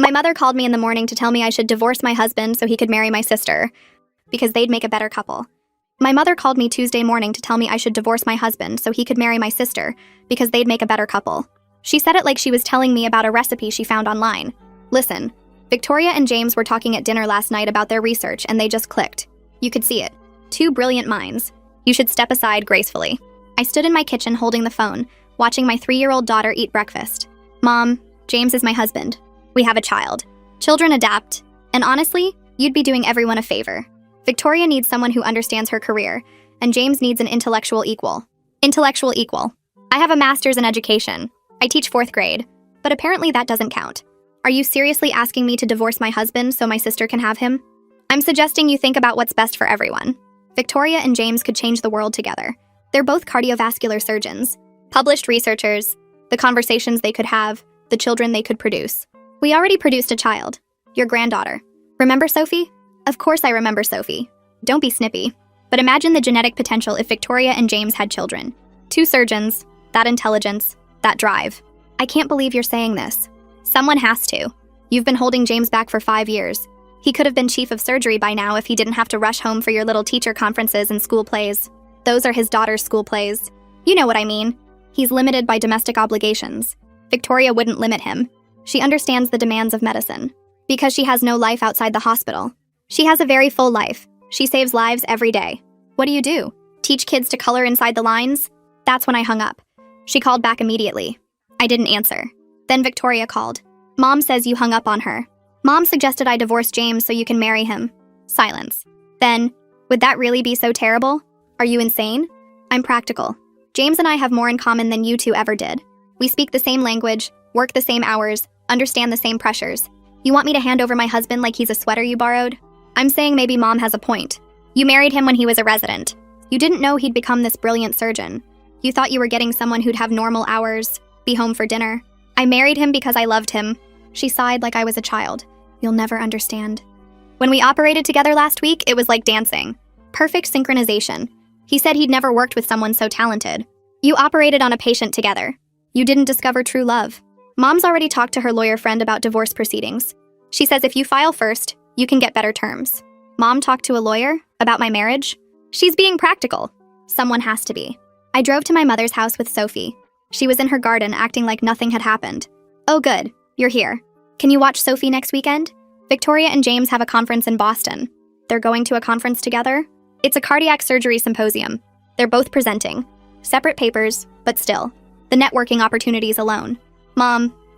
My mother called me in the morning to tell me I should divorce my husband so he could marry my sister, because they'd make a better couple. My mother called me Tuesday morning to tell me I should divorce my husband so he could marry my sister, because they'd make a better couple. She said it like she was telling me about a recipe she found online. Listen, Victoria and James were talking at dinner last night about their research and they just clicked. You could see it. Two brilliant minds. You should step aside gracefully. I stood in my kitchen holding the phone, watching my 3-year-old daughter eat breakfast. Mom, James is my husband. We have a child. Children adapt. And honestly, you'd be doing everyone a favor. Victoria needs someone who understands her career, and James needs an intellectual equal. Intellectual equal. I have a master's in education. I teach 4th grade, but apparently that doesn't count. Are you seriously asking me to divorce my husband so my sister can have him? I'm suggesting you think about what's best for everyone. Victoria and James could change the world together. They're both cardiovascular surgeons, published researchers, the conversations they could have, the children they could produce. We already produced a child, your granddaughter. Remember Sophie? Of course I remember Sophie. Don't be snippy. But imagine the genetic potential if Victoria and James had children. 2 surgeons, that intelligence, that drive. I can't believe you're saying this. Someone has to. You've been holding James back for 5 years. He could have been chief of surgery by now if he didn't have to rush home for your little teacher conferences and school plays. Those are his daughter's school plays. You know what I mean. He's limited by domestic obligations. Victoria wouldn't limit him. She understands the demands of medicine. Because she has no life outside the hospital. She has a very full life. She saves lives every day. What do? Teach kids to color inside the lines? That's when I hung up. She called back immediately. I didn't answer. Then Victoria called. Mom says you hung up on her. Mom suggested I divorce James so you can marry him. Silence. Then, would that really be so terrible? Are you insane? I'm practical. James and I have more in common than you two ever did. We speak the same language, work the same hours, understand the same pressures. You want me to hand over my husband like he's a sweater you borrowed? I'm saying maybe Mom has a point. You married him when he was a resident. You didn't know he'd become this brilliant surgeon. You thought you were getting someone who'd have normal hours, be home for dinner. I married him because I loved him. She sighed like I was a child. You'll never understand. When we operated together last week, it was like dancing. Perfect synchronization. He said he'd never worked with someone so talented. You operated on a patient together. You didn't discover true love. Mom's already talked to her lawyer friend about divorce proceedings. She says if you file first, you can get better terms. Mom talked to a lawyer about my marriage? She's being practical. Someone has to be. I drove to my mother's house with Sophie. She was in her garden acting like nothing had happened. Oh good, you're here. Can you watch Sophie next weekend? Victoria and James have a conference in Boston. They're going to a conference together? It's a cardiac surgery symposium. They're both presenting. Separate papers, but still. The networking opportunities alone. Mom,